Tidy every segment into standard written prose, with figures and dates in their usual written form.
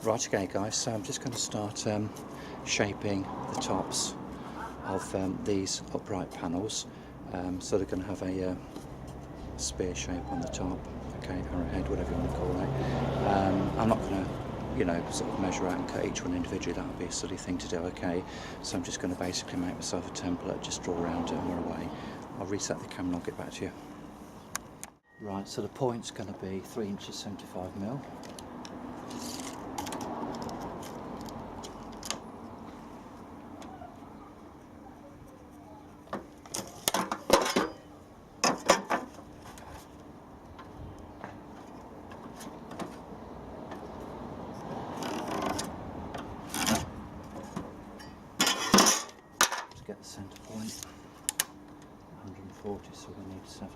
Right, okay guys, so I'm just going to start shaping the tops of these upright panels. So they're going to have a spear shape on the top, okay, arrowhead, whatever you want to call it. I'm not going to, sort of measure out and cut each one individually. That would be a silly thing to do, okay. So I'm just going to basically make myself a template, just draw around it and we're away. I'll reset the camera and I'll get back to you. Right, so the point's going to be 3 inches 75mm. Get the centre point, 140, so we need 70.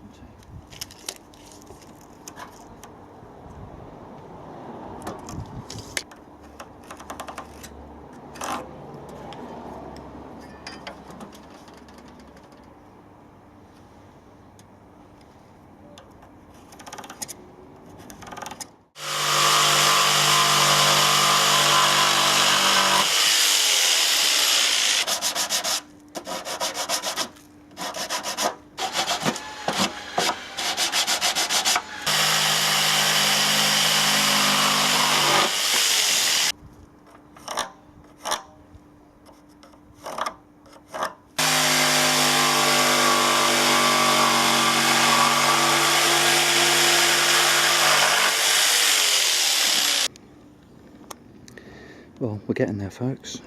Well, we're getting there, folks.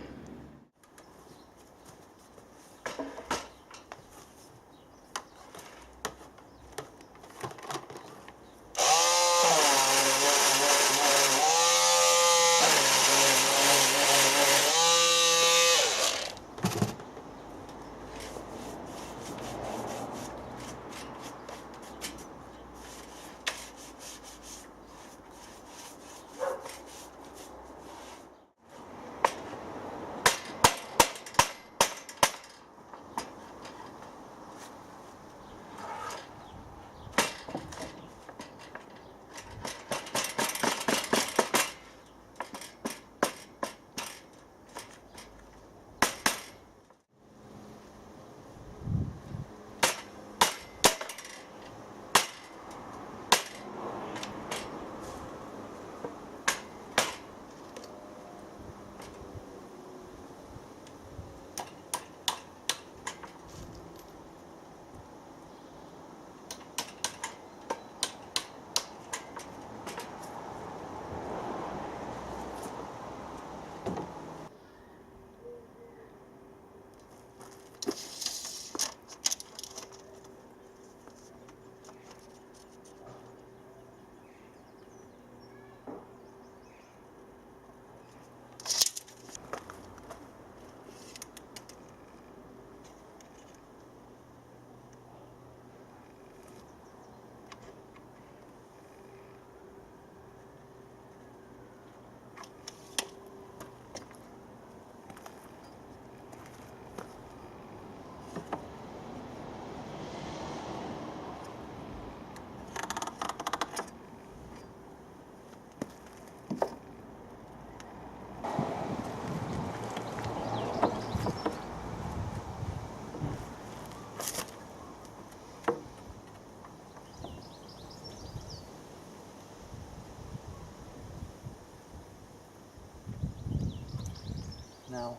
Now,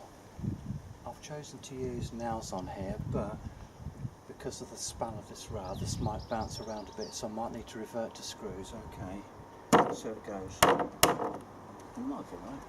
I've chosen to use nails on here, but because of the span of this rail, this might bounce around a bit, so I might need to revert to screws. Okay, so it goes. It might be right.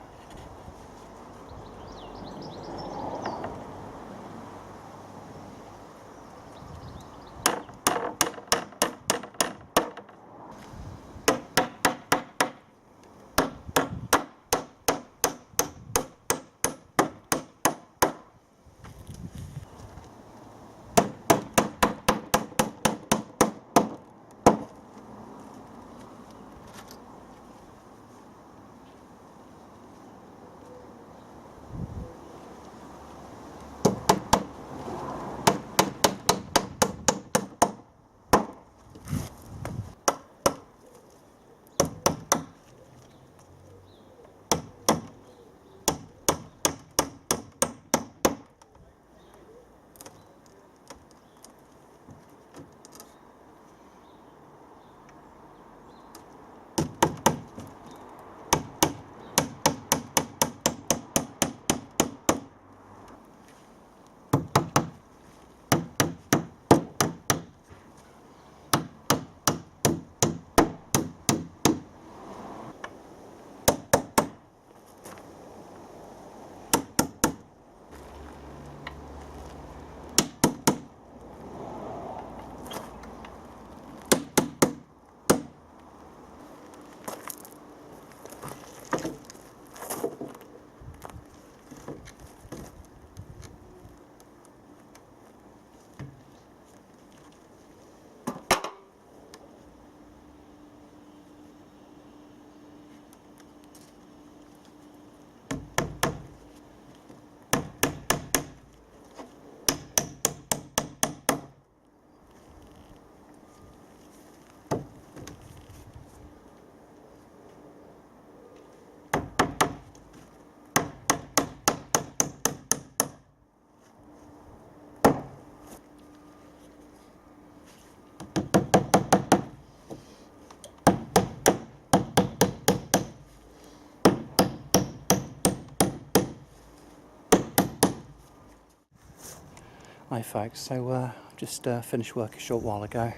Hi folks, so just finished work a short while ago.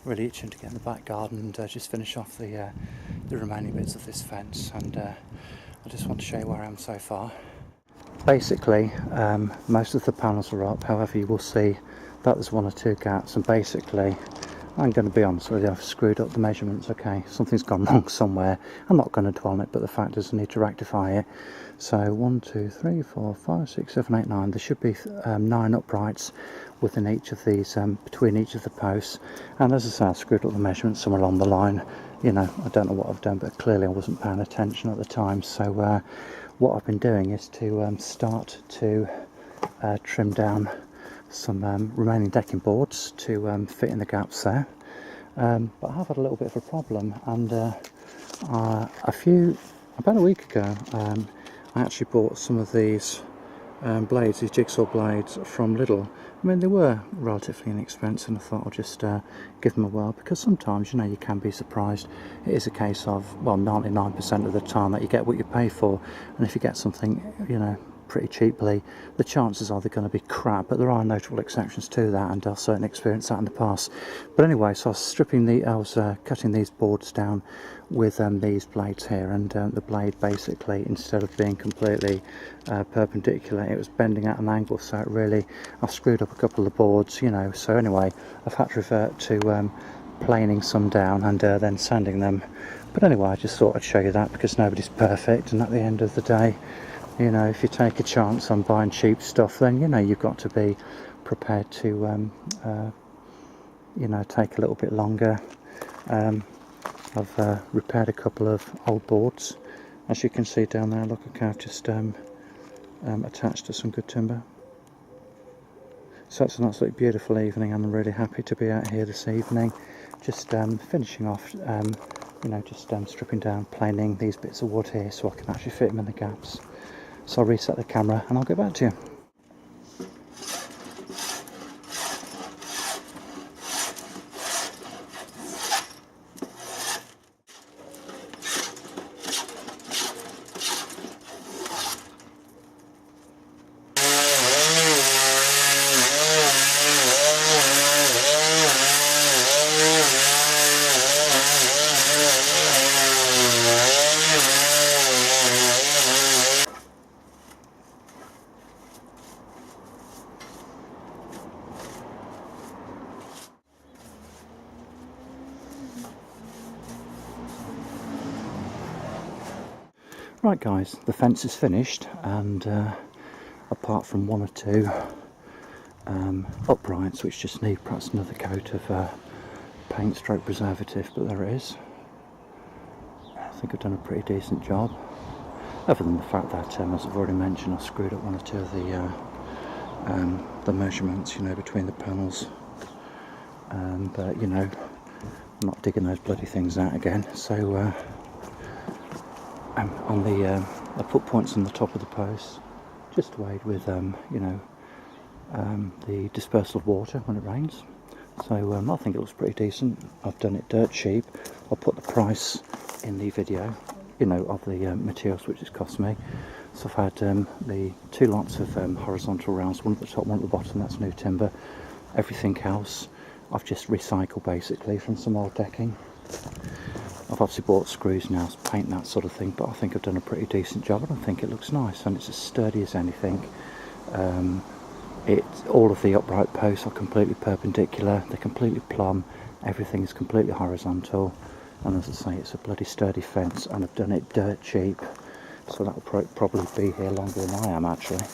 Really itching to get in the back garden and just finish off the remaining bits of this fence, and I just want to show you where I am so far. Basically, most of the panels are up, however you will see that there's one or two gaps, and basically I'm going to be honest with you, I've screwed up the measurements. Okay, something's gone wrong somewhere. I'm not going to dwell on it, but the fact is I need to rectify it. So 1, 2, 3, 4, 5, 6, 7, 8, 9. There should be 9 uprights within each of these, between each of the posts. And as I say, I screwed up the measurements somewhere along the line. You know, I don't know what I've done, but clearly I wasn't paying attention at the time. So what I've been doing is to start to trim down some remaining decking boards to fit in the gaps there, but I have had a little bit of a problem, and about a week ago I actually bought some of these blades, these jigsaw blades from Lidl. I mean, they were relatively inexpensive, and I thought I'll just give them a whirl, because sometimes, you know, you can be surprised. It is a case of, well, 99% of the time that you get what you pay for, and if you get something, you know, pretty cheaply, the chances are they're going to be crap, but there are notable exceptions to that, and I've certainly experienced that in the past. But anyway, so I was cutting these boards down with these blades here, and the blade basically, instead of being completely perpendicular, it was bending at an angle, so it really, I've screwed up a couple of the boards, you know. So anyway, I've had to revert to planing some down and then sanding them. But anyway, I just thought I'd show you that, because nobody's perfect, and at the end of the day, you know, if you take a chance on buying cheap stuff, then, you know, you've got to be prepared to, you know, take a little bit longer. I've repaired a couple of old boards. As you can see down there, look, okay, I've just attached to some good timber. So it's an absolutely beautiful evening, and I'm really happy to be out here this evening, just finishing off, you know, just stripping down, planing these bits of wood here so I can actually fit them in the gaps. So I'll reset the camera and I'll get back to you. Right guys, the fence is finished, and apart from one or two uprights which just need perhaps another coat of paint stroke preservative, but there it is. I think I've done a pretty decent job, other than the fact that, as I've already mentioned, I screwed up one or two of the measurements, you know, between the panels, but you know, I'm not digging those bloody things out again. So I put points on the top of the posts, just to aid with you know, the dispersal of water when it rains. So I think it looks pretty decent. I've done it dirt cheap. I'll put the price in the video, you know, of the materials which it's cost me. So I've had the 2 lots of horizontal rounds, one at the top, one at the bottom. That's new timber. Everything else I've just recycled basically from some old decking. I've obviously bought screws now, paint, that sort of thing, but I think I've done a pretty decent job, and I think it looks nice, and it's as sturdy as anything. All of the upright posts are completely perpendicular, they're completely plumb, everything is completely horizontal, and as I say, it's a bloody sturdy fence, and I've done it dirt cheap, so that will probably be here longer than I am actually.